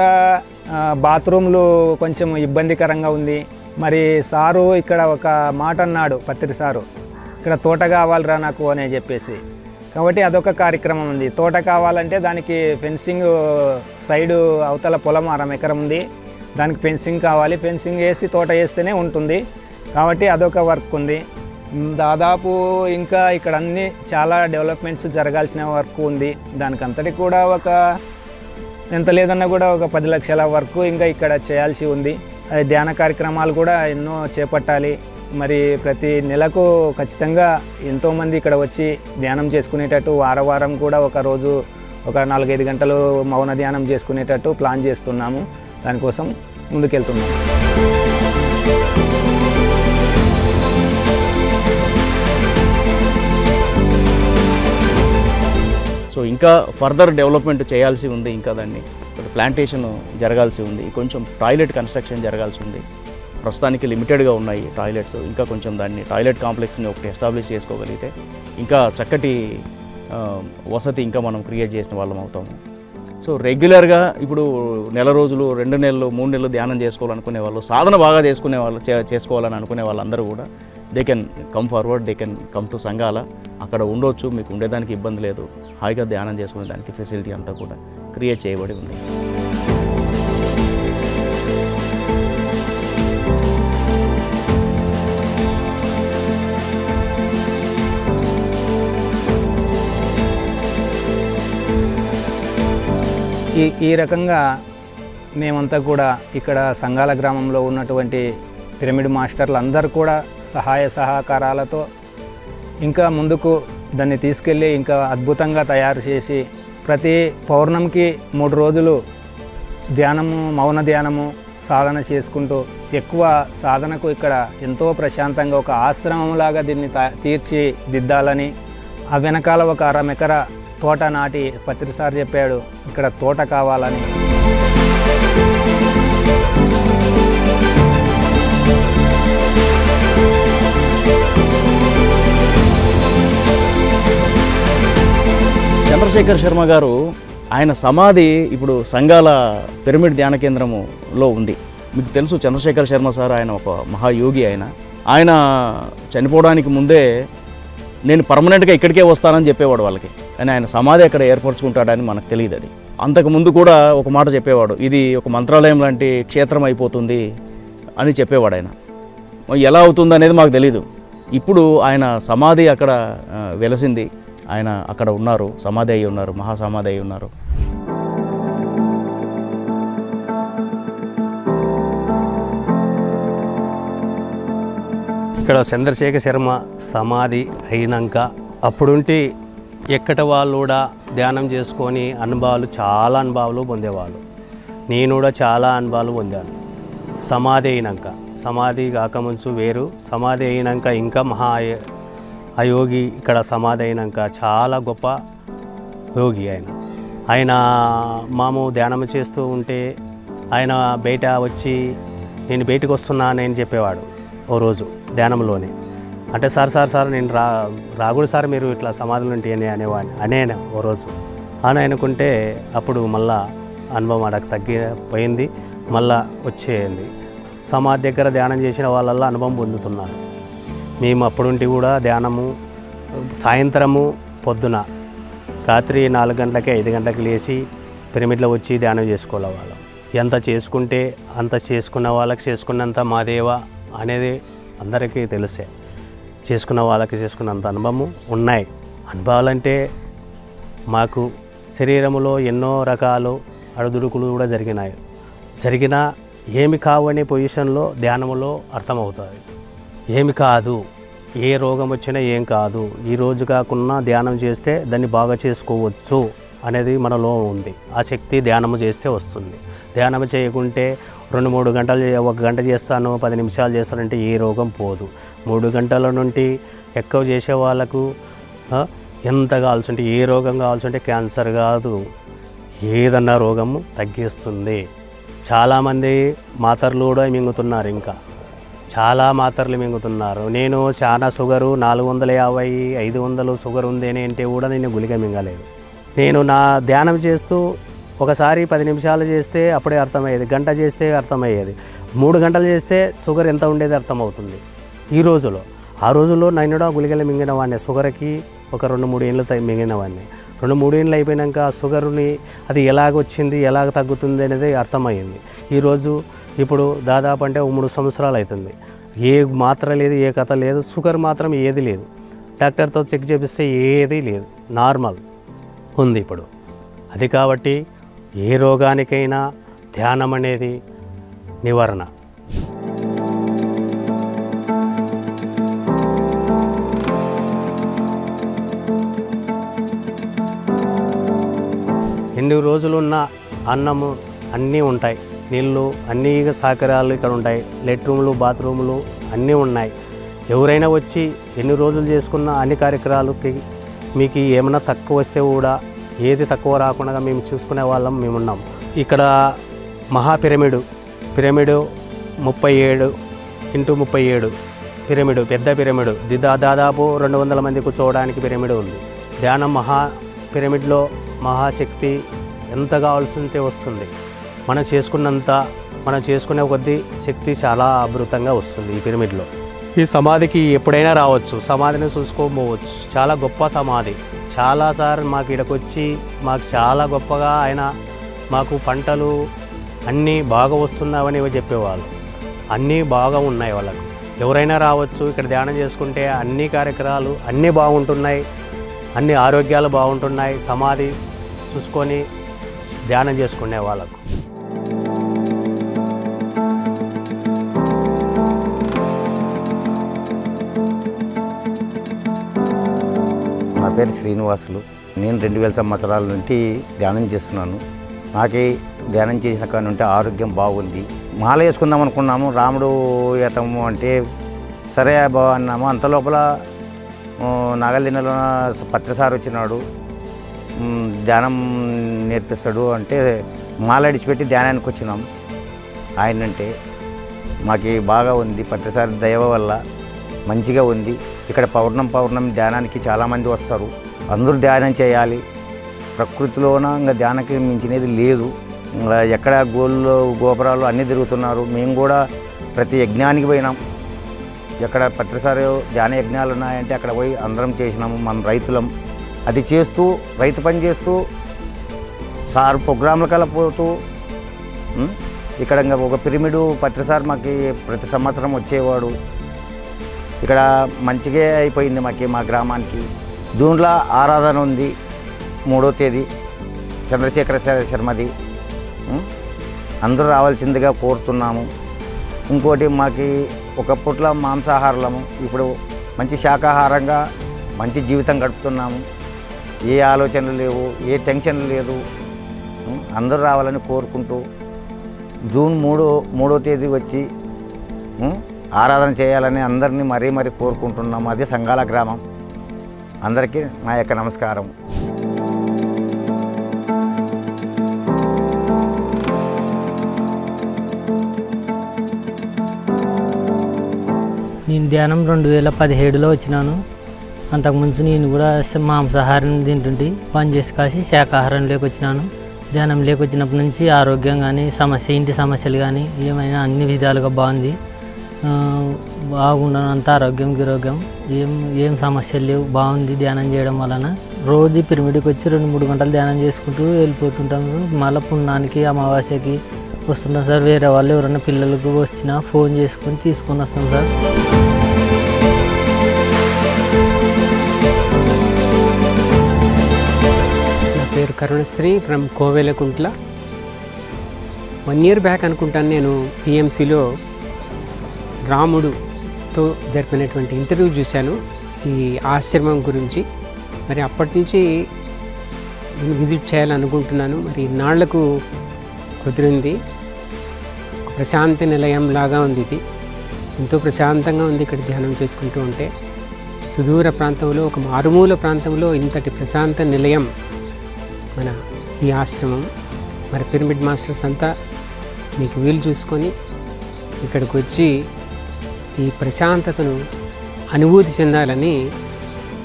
S2: బాత్రూమ్లు కొంచెం ఇబ్బందికరంగా ఉంది. మరి సారు ఇక్కడ ఒక మాట అన్నాడు, పత్రి సారు, ఇక్కడ తోట కావాలిరా నాకు అని చెప్పేసి. కాబట్టి అదొక కార్యక్రమం ఉంది. తోట కావాలంటే దానికి ఫెన్సింగ్, సైడు అవతల పొలం 1/2 ఎకరం ఉంది, దానికి ఫెన్సింగ్ కావాలి. ఫెన్సింగ్ వేసి తోట వేస్తేనే ఉంటుంది. కాబట్టి అదొక వర్క్ ఉంది. దాదాపు ఇంకా ఇక్కడ అన్నీ చాలా డెవలప్మెంట్స్ జరగాల్సిన వర్క్ ఉంది. దానికంతటి కూడా ఒక ఎంత లేదన్నా కూడా ఒక 10 లక్షల వరకు ఇంకా ఇక్కడ చేయాల్సి ఉంది. ధ్యాన కార్యక్రమాలు కూడా ఎన్నో చేపట్టాలి. మరి ప్రతి నెలకు ఖచ్చితంగా ఎంతోమంది ఇక్కడ వచ్చి ధ్యానం చేసుకునేటట్టు వారం కూడా ఒక రోజు ఒక 4-5 గంటలు మౌన ధ్యానం చేసుకునేటట్టు ప్లాన్ చేస్తున్నాము. దానికోసం ముందుకెళ్తున్నాము.
S3: సో ఇంకా ఫర్దర్ డెవలప్మెంట్ చేయాల్సి ఉంది. ఇంకా దాన్ని ప్లాంటేషన్ జరగాల్సి ఉంది. కొంచెం టాయిలెట్ కన్స్ట్రక్షన్ జరగాల్సి ఉంది. ప్రస్తుతానికి లిమిటెడ్గా ఉన్నాయి టాయిలెట్స్. ఇంకా కొంచెం దాన్ని టాయిలెట్ కాంప్లెక్స్ని ఒకటి ఎస్టాబ్లిష్ చేసుకోగలిగితే ఇంకా చక్కటి వసతి ఇంకా మనం క్రియేట్ చేసిన వాళ్ళం అవుతాము. సో రెగ్యులర్గా ఇప్పుడు నెల రోజులు, 2 నెలలు, 3 నెలలు ధ్యానం చేసుకోవాలనుకునే వాళ్ళు, సాధన బాగా చేసుకునే వాళ్ళు, చేసుకోవాలని అనుకునే వాళ్ళందరూ కూడా they can come forward, they can come to సంగాల. అక్కడ ఉండొచ్చు, మీకు ఉండేదానికి ఇబ్బంది లేదు. హాయిగా ధ్యానం చేసుకునే దానికి ఫెసిలిటీ అంతా కూడా క్రియేట్ చేయబడి ఉంది.
S2: ఈ రకంగా మేమంతా కూడా ఇక్కడ సంగాల గ్రామంలో ఉన్నటువంటి పిరమిడ్ మాస్టర్లు అందరూ కూడా సహాయ సహకారాలతో ఇంకా ముందుకు దాన్ని తీసుకెళ్ళి ఇంకా అద్భుతంగా తయారు చేసి ప్రతి పౌర్ణమికి 3 రోజులు ధ్యానము, మౌన ధ్యానము, సాధన చేసుకుంటూ ఎక్కువ సాధనకు ఇక్కడ ఎంతో ప్రశాంతంగా ఒక ఆశ్రమంలాగా దీన్ని తీర్చిదిద్దాలని, ఆ వెనకాల ఒక 1/2 ఎకర తోట నాటి పత్రిసారి చెప్పాడు ఇక్కడ తోట కావాలని.
S3: చంద్రశేఖర్ శర్మ గారు ఆయన సమాధి ఇప్పుడు సంగాల పిరమిడ్ ధ్యాన కేంద్రములో ఉంది. మీకు తెలుసు చంద్రశేఖర్ శర్మ సార్ ఆయన ఒక మహాయోగి. ఆయన చనిపోవడానికి ముందే నేను పర్మనెంట్గా ఇక్కడికే వస్తానని చెప్పేవాడు వాళ్ళకి. కానీ ఆయన సమాధి అక్కడ ఏర్పరచుకుంటాడని మనకు తెలియదు. అది అంతకుముందు కూడా ఒక మాట చెప్పేవాడు, ఇది ఒక మంత్రాలయం లాంటి క్షేత్రం అయిపోతుంది అని చెప్పేవాడు ఆయన. ఎలా అవుతుంది అనేది మాకు తెలీదు. ఇప్పుడు ఆయన సమాధి అక్కడ వెలసింది. ఆయన అక్కడ ఉన్నారు, సమాధి అయి ఉన్నారు, మహాసమాధి అయి ఉన్నారు.
S4: ఇక్కడ చంద్రశేఖర్ శర్మ సమాధి అయినాక అప్పుడుంటి ఎక్కట వాళ్ళు కూడా ధ్యానం చేసుకొని చాలా అనుభవాలు పొందేవాళ్ళు. నేను కూడా చాలా అనుభవాలు పొందాను. సమాధి అయినాక, సమాధి కాకముందు వేరు, సమాధి అయినాక ఇంకా అయోగి. ఇక్కడ సమాధి అయినాక చాలా గొప్ప యోగి ఆయన మాము ధ్యానం చేస్తూ ఉంటే ఆయన బయట వచ్చి నేను బయటకు వస్తున్నానని చెప్పేవాడు ఓ రోజు ధ్యానంలోనే. అంటే సార్ నేను రాకూడదు సార్, మీరు ఇట్లా సమాధులు ఉంటాయని అనేవాడిని ఓ రోజు అని అనుకుంటే అప్పుడు మళ్ళా అనుభవం అడగ తగ్గిపోయింది, మళ్ళా వచ్చేయండి. సమాధి దగ్గర ధ్యానం చేసిన వాళ్ళల్లో అనుభవం పొందుతున్నారు. మేము అప్పుడుంటి కూడా ధ్యానము సాయంత్రము పొద్దున రాత్రి 4 గంటలకి 5 గంటలకి లేచి పిరమిడ్లో వచ్చి ధ్యానం చేసుకోవాలి. వాళ్ళం ఎంత చేసుకుంటే అంత చేసుకున్న వాళ్ళకి చేసుకున్నంత మాదేవ అనేది అందరికీ తెలిసే. చేసుకున్న వాళ్ళకి చేసుకున్నంత అనుభవము ఉన్నాయి. అనుభవాలంటే మాకు శరీరంలో ఎన్నో రకాలు అడుదుడుకులు కూడా జరిగినా ఏమి కావు అనే పొజిషన్లో ధ్యానంలో అర్థమవుతుంది. ఏమి కాదు, ఏ రోగం వచ్చినా ఏం కాదు, ఈ రోజు కాకుండా ధ్యానం చేస్తే దాన్ని బాగా చేసుకోవచ్చు అనేది మనలో ఉంది. ఆ శక్తి ధ్యానం చేస్తే వస్తుంది. ధ్యానం చేయకుంటే 2-3 గంటలు 1 గంట చేస్తాను 10 నిమిషాలు చేస్తానంటే ఏ రోగం పోదు. 3 గంటల నుండి ఎక్కువ చేసే వాళ్ళకు ఎంత కావాల్సి ఉంటే, ఏ రోగం కావాల్సి ఉంటే క్యాన్సర్ కాదు ఏదన్నా రోగము తగ్గిస్తుంది. చాలామంది మాత్రలు కూడా మింగుతున్నారు, ఇంకా చాలా మాత్రలు మింగుతున్నారు. నేను చాలా షుగరు 450 500 షుగర్ ఉంది అని అంటే కూడా నేను గుళిక మింగలేదు. నేను నా ధ్యానం చేస్తూ ఒకసారి 10 నిమిషాలు చేస్తే అప్పుడే అర్థమయ్యేది, గంట చేస్తే అర్థమయ్యేది, 3 గంటలు చేస్తే షుగర్ ఎంత ఉండేది అర్థమవుతుంది. ఈ రోజులో ఆ రోజుల్లో నేను కూడా గుళికలు మింగిన వాడిని. షుగర్కి ఒక 2-3 ఏళ్ళు మింగిన వాడిని. 2-3 ఏళ్ళు అయిపోయాక ఆ షుగర్ని అది ఎలాగొచ్చింది, ఎలాగ తగ్గుతుంది అనేది అర్థమైంది. ఈరోజు ఇప్పుడు దాదాపు అంటే 3 సంవత్సరాలు అవుతుంది. ఏ మాత్ర లేదు, ఏ కథ లేదు, షుగర్ మాత్రం ఏది లేదు. డాక్టర్తో చెక్ చేపిస్తే ఏది లేదు, నార్మల్ ఉంది ఇప్పుడు. అది కాబట్టి ఏ రోగానికైనా ధ్యానం అనేది నివారణ. ఎన్ని రోజులున్న అన్నము అన్నీ ఉంటాయి, నీళ్ళు అన్నీ సౌకర్యాలు ఇక్కడ ఉంటాయి, లెట్రూమ్లు బాత్రూములు అన్నీ ఉన్నాయి. ఎవరైనా వచ్చి ఎన్ని రోజులు చేసుకున్న అన్ని కార్యక్రమాలకి మీకు ఏమైనా తక్కువ వస్తే కూడా ఏది తక్కువ రాకుండా మేము చూసుకునే వాళ్ళం మేమున్నాం. ఇక్కడ మహా పిరమిడు 37x37 పిరమిడు, పెద్ద పిరమిడు, దాదాపు 200 మంది కూర్చోవడానికి పిరమిడ్ ఉంది. ధ్యానం పిరమిడ్లో మహాశక్తి ఎంత కావాల్సి ఉంటే వస్తుంది. మనం చేసుకునే కొద్దీ శక్తి చాలా అద్భుతంగా వస్తుంది ఈ పిరమిడ్లో. ఈ సమాధికి ఎప్పుడైనా రావచ్చు, సమాధిని చూసుకోకపోవచ్చు. చాలా గొప్ప సమాధి. చాలాసార్లు మాకు ఇక్కడికి వచ్చి మాకు చాలా గొప్పగా ఆయన మాకు పంటలు అన్నీ బాగా వస్తున్నావని చెప్పేవాళ్ళు. అన్నీ బాగా ఉన్నాయి వాళ్ళకు. ఎవరైనా రావచ్చు, ఇక్కడ ధ్యానం చేసుకుంటే అన్ని కార్యక్రమాలు అన్నీ బాగుంటున్నాయి, అన్ని ఆరోగ్యాలు బాగుంటున్నాయి. సమాధి చూసుకొని ధ్యానం చేసుకునే వాళ్ళకు.
S7: నా పేరు శ్రీనివాసులు. నేను 2000 సంవత్సరాల నుండి ధ్యానం చేస్తున్నాను. నాకు ధ్యానం చేసిన కాడ నుండి ఆరోగ్యం బాగుంది. మాల వేసుకుందాం అనుకున్నాము, రాముడు ఏతము అంటే సరే బాగా అన్నాము. అంత లోపల నాగల్దిన్నలో పత్రిసారి వచ్చినాడు, ధ్యానం నేర్పిస్తాడు అంటే మాల అడిచిపెట్టి ధ్యానానికి వచ్చినాం. ఆయనంటే మాకు బాగా ఉంది, పత్రిసారి దైవ వల్ల మంచిగా ఉంది. ఇక్కడ పౌర్ణమి ధ్యానానికి చాలామంది వస్తారు. అందరూ ధ్యానం చేయాలి. ప్రకృతిలోన ఇంకా ధ్యానానికి మించినది లేదు. ఎక్కడ గోపురాలు అన్నీ తిరుగుతున్నారు. మేము కూడా ప్రతి యజ్ఞానికి పోయినాం. ఎక్కడ పత్రిసారి ధ్యాన యజ్ఞాలు ఉన్నాయంటే అక్కడ పోయి అందరం చేసినాము. మనం రైతులం. అది చేస్తూ రైతు పని చేస్తూ సార్ ప్రోగ్రాంలకల్లా పోతూ ఇక్కడ ఇంకా ఒక పిరమిడు పత్రిసారి మాకు ప్రతి సంవత్సరం వచ్చేవాడు. ఇక్కడ మంచిగా అయిపోయింది మా గ్రామానికి. జూన్లో ఆరాధన ఉంది, 3వ తేదీ చంద్రశేఖర శర్మది. అందరూ రావాల్సిందిగా కోరుతున్నాము. ఇంకోటి మాకు ఒకప్పట్లో మాంసాహారులము, ఇప్పుడు మంచి శాకాహారంగా మంచి జీవితం గడుపుతున్నాము. ఏ ఆలోచనలు లేవు, ఏ టెన్షన్ లేదు. అందరూ రావాలని కోరుకుంటూ జూన్ 3వ తేదీ వచ్చి ఆరాధన చేయాలని అందరినీ మరీ కోరుకుంటున్నాము. అదే సంగాల గ్రామం. అందరికీ నా యొక్క నమస్కారం.
S8: నేను ధ్యానం 2017లో వచ్చినాను. అంతకుముందు నేను కూడా మాంసాహారం తింటుంటే పని చేసి కాసి శాకాహారంలోకి వచ్చినాను. ధ్యానం లేకొచ్చినప్పటి నుంచి ఆరోగ్యం కానీ ఇంటి సమస్యలు కానీ ఏమైనా అన్ని విధాలుగా బాగుంది. బాగుండను, అంత ఆరోగ్యం గిరోగ్యం ఏం సమస్యలు లేవు, బాగుంది ధ్యానం చేయడం వలన. రోజు పిరమిడ్కి వచ్చి 2-3 గంటలు ధ్యానం చేసుకుంటూ వెళ్ళిపోతుంటాము. మళ్ళీ పుణ్యానికి అమావాస్యకి వస్తుంటాం సార్. వేరే వాళ్ళు ఎవరైనా పిల్లలకు వచ్చినా ఫోన్ చేసుకొని తీసుకొని వస్తాం సార్.
S9: నా పేరు Karunasri from Kovelakuntla. 1 year back అనుకుంటాను నేను పిఎంసిలో రాముడుతో జరిపినటువంటి ఇంటర్వ్యూ చూశాను ఈ ఆశ్రమం గురించి. మరి అప్పటి నుంచి నేను విజిట్ చేయాలనుకుంటున్నాను. మరి ఇన్నాళ్లకు కుదిరింది. ప్రశాంతి నిలయం లాగా ఉంది ఇది. ఎంతో ప్రశాంతంగా ఉంది ఇక్కడ ధ్యానం చేసుకుంటూ ఉంటే. సుదూర ప్రాంతంలో, ఒక మారుమూల ప్రాంతంలో ఇంతటి ప్రశాంత నిలయం మన ఈ ఆశ్రమం. మరి పిరమిడ్ మాస్టర్స్ అంతా మీకు వీలు చూసుకొని ఇక్కడికి వచ్చి ఈ ప్రశాంతతను అనుభూతి చెందాలని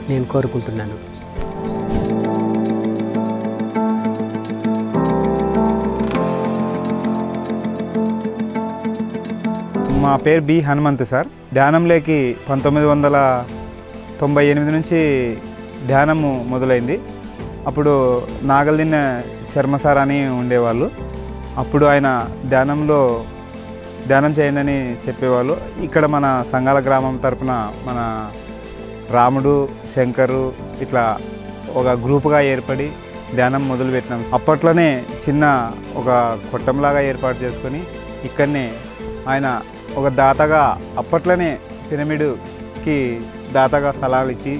S9: నేను కోరుకుంటున్నాను.
S2: మా పేరు బి హనుమంతు సార్. ధ్యానంలోకి 1998 నుంచి ధ్యానము మొదలైంది. అప్పుడు నాగల్దిన్న శర్మ సార్ అని ఉండేవాళ్ళు. అప్పుడు ఆయన ధ్యానం చేయండి అని చెప్పేవాళ్ళు. ఇక్కడ మన సంగాల గ్రామం తరపున మన రాముడు, శంకరు ఇట్లా ఒక గ్రూపుగా ఏర్పడి ధ్యానం మొదలుపెట్టినాం. అప్పట్లోనే చిన్న ఒక కొట్టంలాగా ఏర్పాటు చేసుకొని ఇక్కడనే ఆయన ఒక దాతగా అప్పట్లోనే పిరమిడ్కి దాతగా స్థలం ఇచ్చి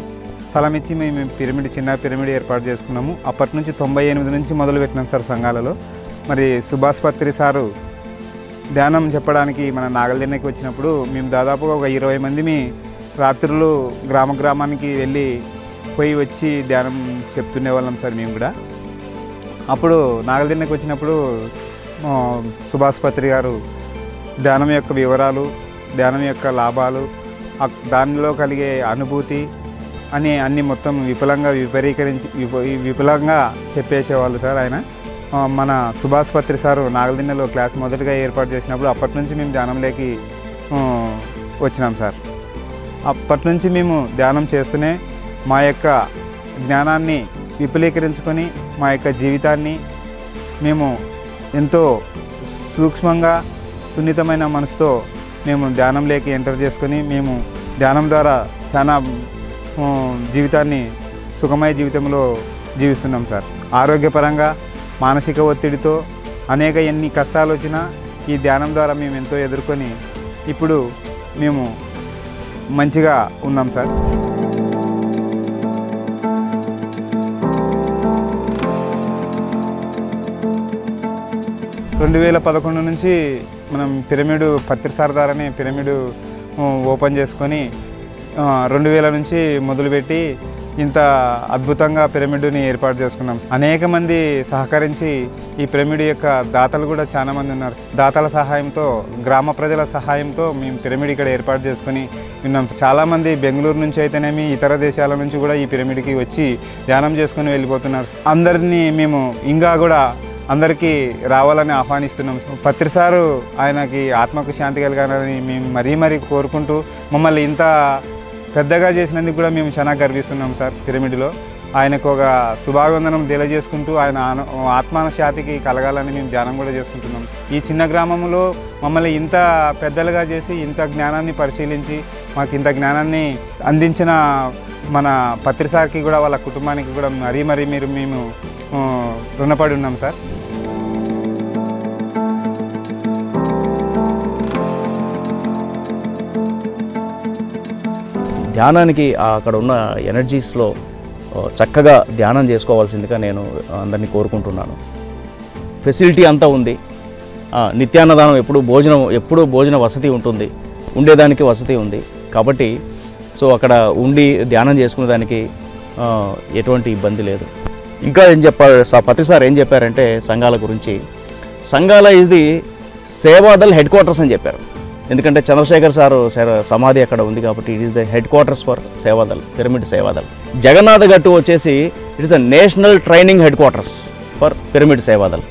S2: మేము చిన్న పిరమిడ్ ఏర్పాటు చేసుకున్నాము. అప్పటి నుంచి 98 నుంచి మొదలుపెట్టినాం సార్ సంఘాలలో. మరి సుభాష్ పత్రి సారు ధ్యానం చెప్పడానికి మన నాగల్దిన్నకి వచ్చినప్పుడు మేము దాదాపుగా ఒక 20 మంది రాత్రులు గ్రామానికి పోయి వచ్చి ధ్యానం చెప్తుండే వాళ్ళం సార్ మేము కూడా. అప్పుడు నాగల్దిన్నకి వచ్చినప్పుడు సుభాష్ పత్రి గారు ధ్యానం యొక్క వివరాలు, ధ్యానం యొక్క లాభాలు, దానిలో కలిగే అనుభూతి అన్నీ మొత్తం విపులంగా చెప్పేసేవాళ్ళు సార్ ఆయన. మన సుభాష్ పత్రి సారు నాగల్దిన్నలో క్లాస్ మొదటిగా ఏర్పాటు చేసినప్పుడు అప్పటి నుంచి మేము ధ్యానంలోకి వచ్చినాం సార్. అప్పటి నుంచి మేము ధ్యానం చేస్తూనే మా యొక్క జ్ఞానాన్ని విపులీకరించుకొని మా యొక్క జీవితాన్ని మేము ఎంతో సూక్ష్మంగా సున్నితమైన మనసుతో మేము ధ్యానంలోకి ఎంటర్ చేసుకొని మేము ధ్యానం ద్వారా చాలా జీవితాన్ని సుఖమయ జీవితంలో జీవిస్తున్నాం సార్. ఆరోగ్యపరంగా, మానసిక ఒత్తిడితో ఎన్ని కష్టాలు వచ్చినా ఈ ధ్యానం ద్వారా మేము ఎంతో ఎదుర్కొని ఇప్పుడు మేము మంచిగా ఉన్నాం సార్. 2011 నుంచి మనం పిరమిడ్ పత్రి సార్ ద్వారానే పిరమిడ్ ఓపెన్ చేసుకొని 2000 నుంచి మొదలుపెట్టి ఇంత అద్భుతంగా పిరమిడ్ని ఏర్పాటు చేసుకున్నాం. అనేక మంది సహకరించి ఈ పిరమిడ్ యొక్క దాతలు కూడా చాలా మంది ఉన్నారు. దాతల సహాయంతో, గ్రామ ప్రజల సహాయంతో మేము పిరమిడ్ ఇక్కడ ఏర్పాటు చేసుకొని ఉన్నాం. చాలామంది బెంగళూరు నుంచి అయితేనేమి ఇతర దేశాల నుంచి కూడా ఈ పిరమిడ్కి వచ్చి ధ్యానం చేసుకొని వెళ్ళిపోతున్నారు. అందరినీ మేము ఇంకా కూడా అందరికీ రావాలని ఆహ్వానిస్తున్నాం. పత్రి సారు ఆయనకి ఆత్మకు శాంతి కలగాలని మేము మరీ కోరుకుంటూ మమ్మల్ని ఇంత పెద్దగా చేసినందుకు కూడా మేము చాలా గర్విస్తున్నాం సార్. పిరమిడ్లో ఆయనకు ఒక శుభాభివందనం తెలియజేసుకుంటూ ఆయన ఆత్మశాంతికి కలగాలని మేము ధ్యానం కూడా చేసుకుంటున్నాం. ఈ చిన్న గ్రామంలో మమ్మల్ని ఇంత పెద్దలుగా చేసి ఇంత జ్ఞానాన్ని పరిశీలించి మాకు ఇంత జ్ఞానాన్ని అందించిన మన పత్రి సార్కి కూడా వాళ్ళ కుటుంబానికి కూడా మరీ మేము రుణపడి ఉన్నాం సార్.
S3: ధ్యానానికి అక్కడ ఉన్న ఎనర్జీస్లో చక్కగా ధ్యానం చేసుకోవాల్సిందిగా నేను అందరినీ కోరుకుంటున్నాను. ఫెసిలిటీ అంతా ఉంది. నిత్యాన్నదానం ఎప్పుడూ భోజన వసతి ఉంటుంది, ఉండేదానికి వసతి ఉంది. కాబట్టి సో అక్కడ ఉండి ధ్యానం చేసుకునే దానికి ఎటువంటి ఇబ్బంది లేదు. ఇంకా ఏం చెప్పారు పత్రి సార్ ఏం చెప్పారంటే సంఘాల గురించి, సంఘాల is the Sevadal headquarters అని చెప్పారు. ఎందుకంటే చంద్రశేఖర్ సారు సమాధి అక్కడ ఉంది కాబట్టి it is the headquarters for Sevadal, pyramid Sevadal. Jagannatha Gattu వచ్చేసి it is the national training headquarters. For pyramid Sevadal.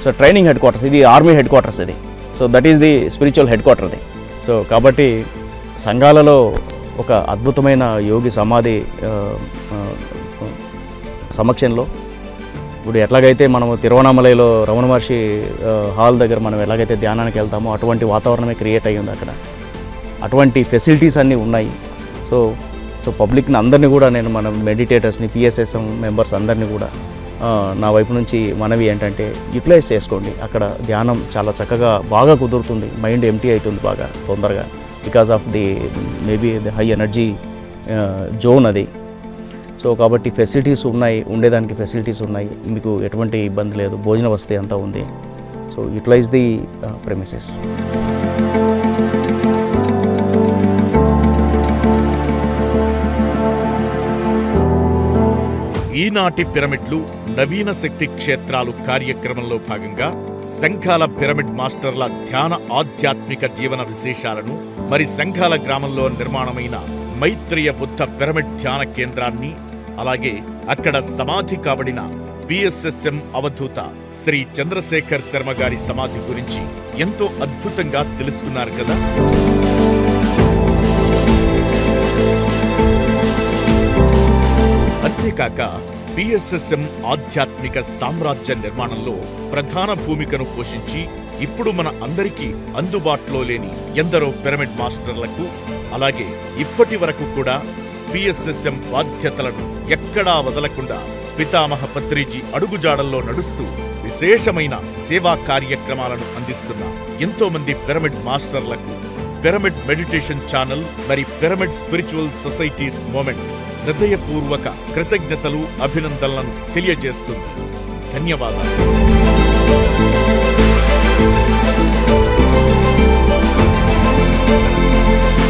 S3: So training headquarters, ఇది ఆర్మీ హెడ్ క్వార్టర్స్ ఇది. So that is the spiritual headquarter ఇది. So కాబట్టి సంఘాలలో ఒక అద్భుతమైన యోగి సమాధి సమక్షంలో ఇప్పుడు ఎట్లాగైతే మనము తిరువణామలలో రమణ మహర్షి హాల్ దగ్గర మనం ఎలాగైతే ధ్యానానికి వెళ్తామో అటువంటి వాతావరణమే క్రియేట్ అయ్యింది అక్కడ. అటువంటి ఫెసిలిటీస్ అన్నీ ఉన్నాయి. సో పబ్లిక్ని అందరినీ కూడా నేను మన మెడిటేటర్స్ని, పిఎస్ఎస్ఎం మెంబర్స్ అందరినీ కూడా నా వైపు నుంచి మనవి ఏంటంటే యూటిలైజ్ చేసుకోండి. అక్కడ ధ్యానం చాలా చక్కగా బాగా కుదురుతుంది, మైండ్ ఎంటీ అవుతుంది బాగా తొందరగా, because of the maybe the high energy zone అది. సో కాబట్టి ఫెసిలిటీస్ ఉన్నాయి, ఉండేదానికి ఫెసిలిటీస్ ఉన్నాయి, మీకు ఎటువంటి ఇబ్బంది లేదు, భోజన వసతి అంతా ఉంది. So utilize the premises.
S1: ఈనాటి పిరమిడ్లు నవీన శక్తి క్షేత్రాలు కార్యక్రమంలో భాగంగా సంఘాల పిరమిడ్ మాస్టర్ల ధ్యాన ఆధ్యాత్మిక జీవన విశేషాలను, మరి సంఘాల గ్రామంలో నిర్మాణమైన మైత్రేయ బుద్ధ పిరమిడ్ ధ్యాన కేంద్రాన్ని, అలాగే అక్కడ సమాధి కాబడిన పిఎస్ఎస్ఎం అవధూత శ్రీ చంద్రశేఖర్ శర్మ గారి సమాధి గురించి ఎంతో అద్భుతంగా తెలుసుకున్నారు కదా. అంతేకాక పిఎస్ఎస్ఎం ఆధ్యాత్మిక సామ్రాజ్య నిర్మాణంలో ప్రధాన భూమికను పోషించి ఇప్పుడు మన అందరికీ అందుబాటులో లేని ఎందరో పిరమిడ్ మాస్టర్లకు, అలాగే ఇప్పటి వరకు కూడా పిఎస్ఎస్ఎం బాధ్యతలను ఎక్కడా వదలకుండా పితామహ పత్రిజీ అడుగుజాడల్లో నడుస్తూ విశేషమైన సేవా కార్యక్రమాలను అందిస్తున్న ఎంతో మంది పిరమిడ్ మాస్టర్లకు పిరమిడ్ మెడిటేషన్ ఛానల్ మరి పిరమిడ్ స్పిరిచువల్ సొసైటీస్ మూమెంట్ హృదయపూర్వక కృతజ్ఞతలు, అభినందనలను తెలియజేస్తుంది. ధన్యవాదాలు.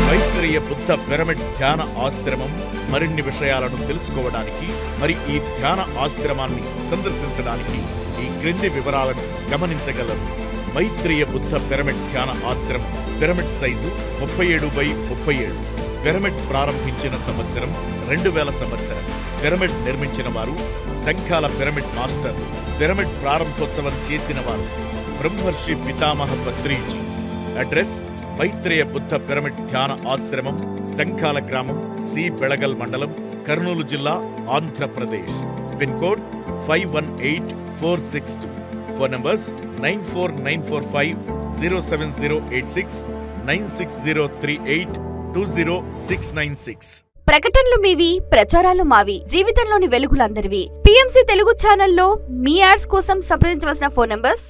S1: మైత్రేయ బుద్ధ పిరమిడ్ ధ్యాన ఆశ్రమం మరిన్ని విషయాలను తెలుసుకోవడానికి, మరి ఈ ధ్యాన ఆశ్రమాన్ని సందర్శించడానికి ఈ క్రింది వివరాలను గమనించగలరు. మైత్రేయ బుద్ధ పిరమిడ్ ధ్యాన ఆశ్రమం పిరమిడ్ సైజు 37x37. పిరమిడ్ ప్రారంభించిన సంవత్సరం 2000 సంవత్సరం. పిరమిడ్ నిర్మించిన వారు సంఘాల పిరమిడ్ మాస్టర్. పిరమిడ్ ప్రారంభోత్సవం చేసిన వారు బ్రహ్మర్షి పితామహ పత్రిజీ. అడ్రస్ మైత్రేయ బుద్ధ పిరమిడ్ ధ్యాన ఆశ్రమం, సంఘాల గ్రామం, సి బెళగల్ మండలం, కర్నూలు జిల్లా, Andhra Pradesh. Pin code 518462. Phone numbers 94945 07086 96038 20696.
S5: ప్రకటనలు మీవి, ప్రచారాలు మావి. జీవితంలోని వెలుగులందరివి. పిఎంసి తెలుగు ఛానల్లో మీ యాడ్స్ కోసం సంప్రదించవలసిన ఫోన్ నంబర్స్